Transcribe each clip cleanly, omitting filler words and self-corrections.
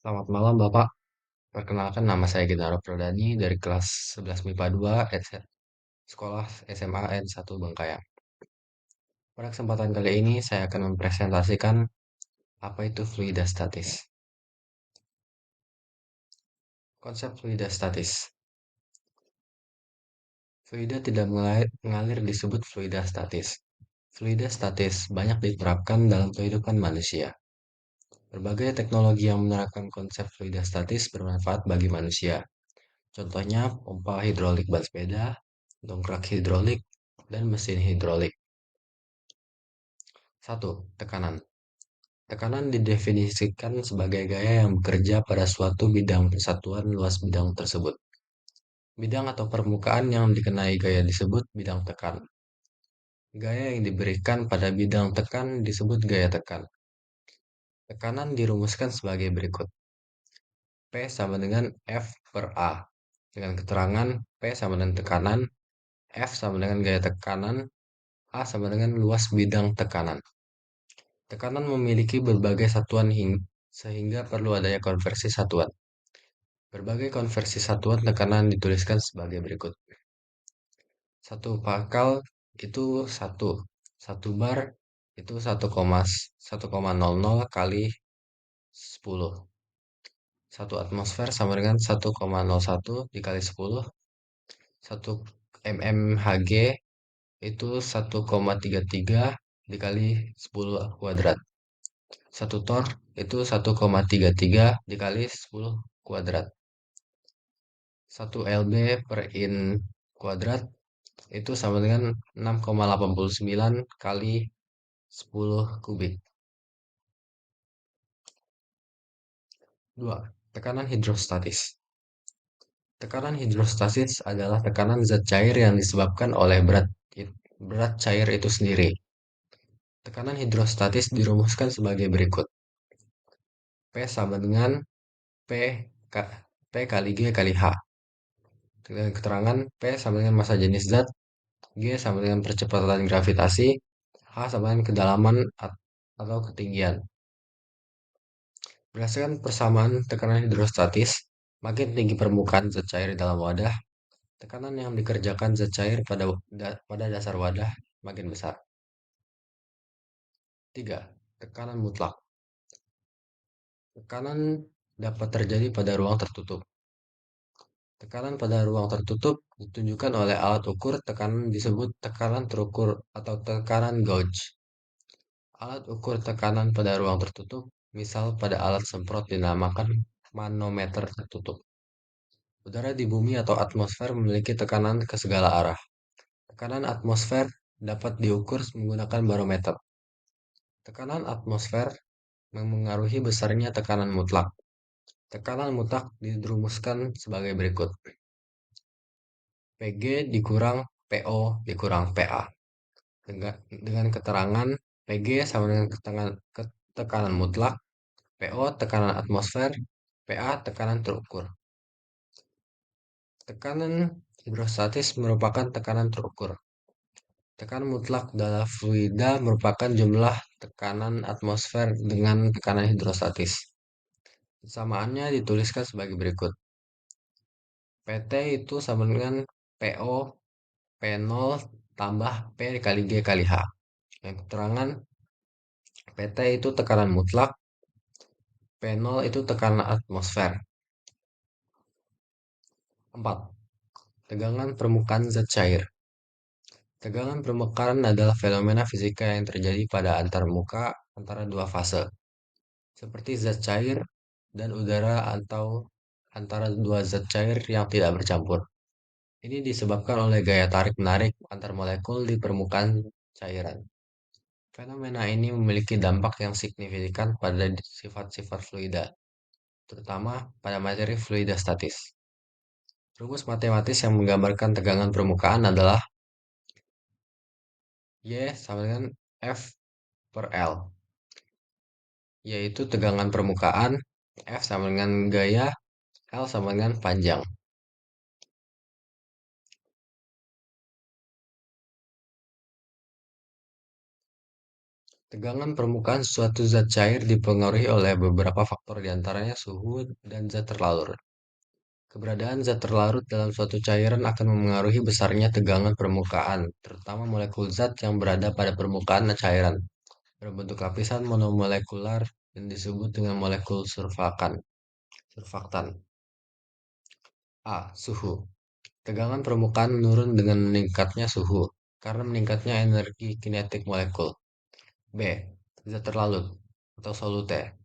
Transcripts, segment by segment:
Selamat malam Bapak, perkenalkan nama saya Gennaro Pradani dari kelas 11 MIPA 2 Sekolah SMA N1 Bengkayang. Pada kesempatan kali ini saya akan mempresentasikan apa itu fluida statis. Konsep fluida statis. Fluida tidak mengalir disebut fluida statis. Fluida statis banyak diterapkan dalam kehidupan manusia. Berbagai teknologi yang menerapkan konsep fluida statis bermanfaat bagi manusia. Contohnya pompa hidrolik ban sepeda, dongkrak hidrolik, dan mesin hidrolik. 1. Tekanan. Tekanan didefinisikan sebagai gaya yang bekerja pada suatu bidang persatuan luas bidang tersebut. Bidang atau permukaan yang dikenai gaya disebut bidang tekan. Gaya yang diberikan pada bidang tekan disebut gaya tekan. Tekanan dirumuskan sebagai berikut. P sama dengan F per A. Dengan keterangan P sama dengan tekanan, F sama dengan gaya tekanan, A sama dengan luas bidang tekanan. Tekanan memiliki berbagai satuan sehingga perlu adanya konversi satuan. Berbagai konversi satuan tekanan dituliskan sebagai berikut. 1 pascal itu 1 bar itu 1,00 kali 10. 1 atmosfer sama dengan 1,01 dikali 10. 1 mmHg itu 1,33 dikali 10 kuadrat. 1 torr itu 1,33 dikali 10 kuadrat. 1 lb per in kuadrat itu sama dengan 6,89 kali 10 kubik. 2. Tekanan hidrostatis. Tekanan hidrostatis adalah tekanan zat cair yang disebabkan oleh berat cair itu sendiri. Tekanan hidrostatis dirumuskan sebagai berikut. P sama dengan P, P kali G kali H. Dengan keterangan P sama dengan massa jenis zat, G sama dengan percepatan gravitasi, H sama dengan kedalaman atau ketinggian. Berdasarkan persamaan tekanan hidrostatis, makin tinggi permukaan zat cair dalam wadah, tekanan yang dikerjakan zat cair pada dasar wadah makin besar. 3. Tekanan mutlak. Tekanan dapat terjadi pada ruang tertutup. Tekanan pada ruang tertutup ditunjukkan oleh alat ukur tekanan disebut tekanan terukur atau tekanan gauge. Alat ukur tekanan pada ruang tertutup, misal pada alat semprot dinamakan manometer tertutup. Udara di bumi atau atmosfer memiliki tekanan ke segala arah. Tekanan atmosfer dapat diukur menggunakan barometer. Tekanan atmosfer memengaruhi besarnya tekanan mutlak. Tekanan mutlak dirumuskan sebagai berikut. PG dikurang PO dikurang PA. Dengan keterangan PG sama dengan tekanan mutlak, PO tekanan atmosfer, PA tekanan terukur. Tekanan hidrostatis merupakan tekanan terukur. Tekanan mutlak dalam fluida merupakan jumlah tekanan atmosfer dengan tekanan hidrostatis. Persamaannya dituliskan sebagai berikut. PT itu sama dengan PO P0 tambah P kali G kali H. Yang keterangan PT itu tekanan mutlak, P0 itu tekanan atmosfer. 4. Tegangan permukaan zat cair. Tegangan permukaan adalah fenomena fisika yang terjadi pada antarmuka antara dua fase, seperti zat cair dan udara atau antara dua zat cair yang tidak bercampur. Ini disebabkan oleh gaya tarik-menarik antar molekul di permukaan cairan. Fenomena ini memiliki dampak yang signifikan pada sifat-sifat fluida, terutama pada materi fluida statis. Rumus matematis yang menggambarkan tegangan permukaan adalah Y sama dengan F per L, yaitu tegangan permukaan, F sama dengan gaya, L sama dengan panjang. Tegangan permukaan suatu zat cair dipengaruhi oleh beberapa faktor diantaranya suhu dan zat terlarut. Keberadaan zat terlarut dalam suatu cairan akan memengaruhi besarnya tegangan permukaan, terutama molekul zat yang berada pada permukaan cairan, berbentuk lapisan monomolekular dan disebut dengan molekul surfaktan. A. Suhu. Tegangan permukaan menurun dengan meningkatnya suhu, karena meningkatnya energi kinetik molekul. B. Zat terlarut atau solute.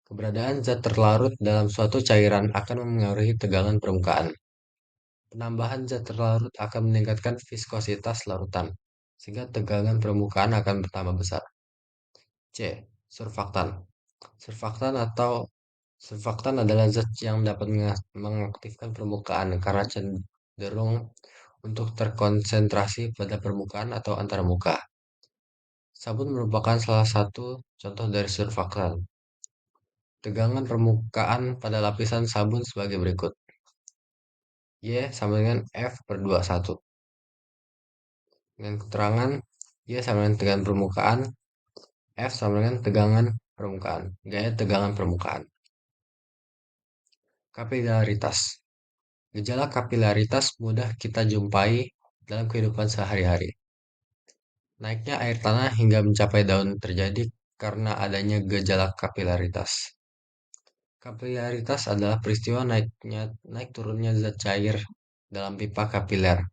Keberadaan zat terlarut dalam suatu cairan akan memengaruhi tegangan permukaan. Penambahan zat terlarut akan meningkatkan viskositas larutan, sehingga tegangan permukaan akan bertambah besar. C. Surfaktan. Surfaktan atau surfaktan adalah zat yang dapat mengaktifkan permukaan karena cenderung untuk terkonsentrasi pada permukaan atau antarmuka. Sabun merupakan salah satu contoh dari surfaktan. Tegangan permukaan pada lapisan sabun sebagai berikut. Y sama dengan F per 21. Dengan keterangan Y sama dengan tegangan permukaan, F sama dengan tegangan permukaan, gaya tegangan permukaan. Kapilaritas. Gejala kapilaritas mudah kita jumpai dalam kehidupan sehari-hari. Naiknya air tanah hingga mencapai daun terjadi karena adanya gejala kapilaritas. Kapilaritas adalah peristiwa naik turunnya zat cair dalam pipa kapiler.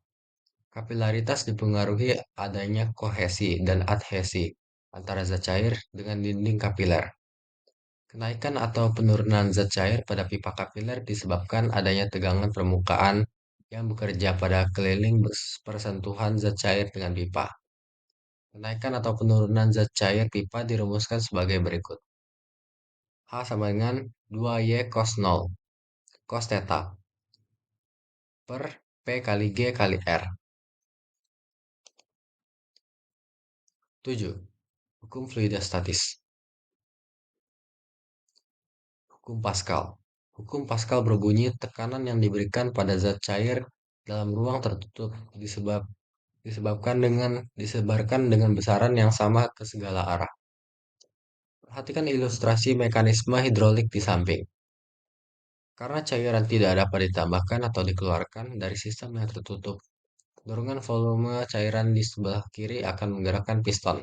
Kapilaritas dipengaruhi adanya kohesi dan adhesi antara zat cair dengan dinding kapiler. Kenaikan atau penurunan zat cair pada pipa kapiler disebabkan adanya tegangan permukaan yang bekerja pada keliling persentuhan zat cair dengan pipa. Kenaikan atau penurunan zat cair pipa dirumuskan sebagai berikut. H sama dengan 2Y cos 0, cos theta, per P kali G kali R. 7. Hukum fluidostatis. Hukum Pascal. Hukum Pascal berbunyi tekanan yang diberikan pada zat cair dalam ruang tertutup disebarkan dengan besaran yang sama ke segala arah. Perhatikan ilustrasi mekanisme hidrolik di samping. Karena cairan tidak dapat ditambahkan atau dikeluarkan dari sistem yang tertutup, dorongan volume cairan di sebelah kiri akan menggerakkan piston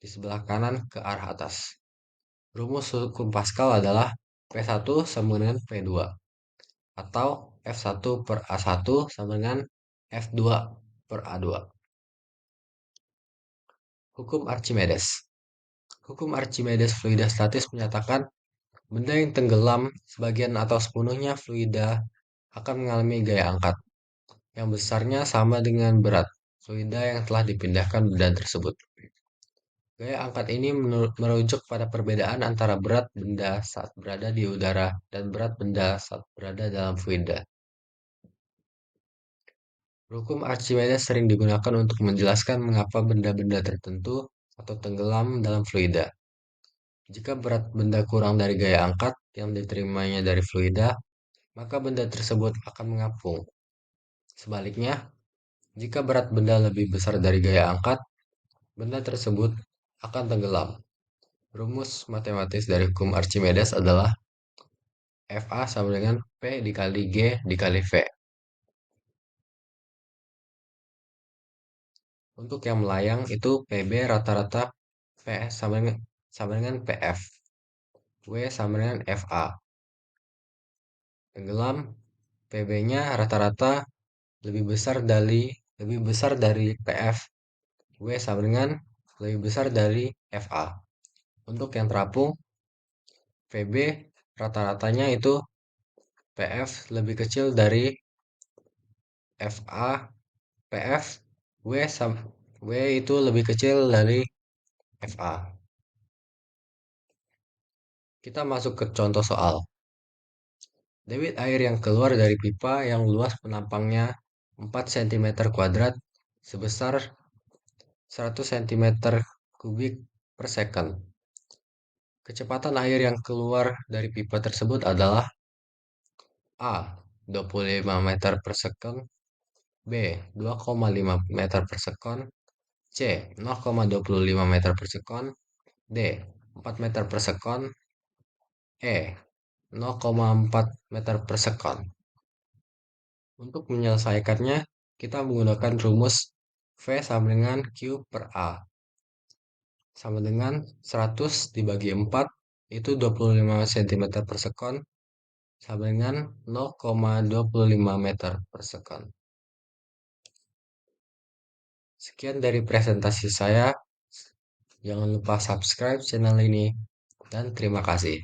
di sebelah kanan ke arah atas. Rumus hukum Pascal adalah P1 sama dengan P2 atau F1 per A1 sama dengan F2 per A2. Hukum Archimedes. Hukum Archimedes fluidostatis menyatakan benda yang tenggelam sebagian atau sepenuhnya fluida akan mengalami gaya angkat yang besarnya sama dengan berat fluida yang telah dipindahkan benda tersebut. Gaya angkat ini merujuk pada perbedaan antara berat benda saat berada di udara dan berat benda saat berada dalam fluida. Hukum Archimedes sering digunakan untuk menjelaskan mengapa benda-benda tertentu atau tenggelam dalam fluida. Jika berat benda kurang dari gaya angkat yang diterimanya dari fluida, maka benda tersebut akan mengapung. Sebaliknya, jika berat benda lebih besar dari gaya angkat, benda tersebut akan tenggelam. Rumus matematis dari hukum Archimedes adalah Fa sama dengan P dikali G dikali V. Untuk yang melayang itu PB rata-rata P sama dengan PF. W sama dengan FA. Tenggelam PB-nya rata-rata lebih besar dari PF. W sama dengan lebih besar dari FA. Untuk yang terapung PB rata-ratanya itu PF lebih kecil dari FA. PF W itu lebih kecil dari FA. Kita masuk ke contoh soal. Debit air yang keluar dari pipa yang luas penampangnya 4 cm kuadrat sebesar 100 cm kubik per second. Kecepatan air yang keluar dari pipa tersebut adalah A. 25 meter per second, B. 2,5 meter per second, C. 0,25 meter per sekon. D. 4 meter per sekon. E. 0,4 meter per sekon. Untuk menyelesaikannya, kita menggunakan rumus V sama dengan Q per A. Sama dengan 100 dibagi 4, itu 25 cm per sekon, sama dengan 0,25 meter per sekon. Sekian dari presentasi saya. Jangan lupa subscribe channel ini. Dan terima kasih.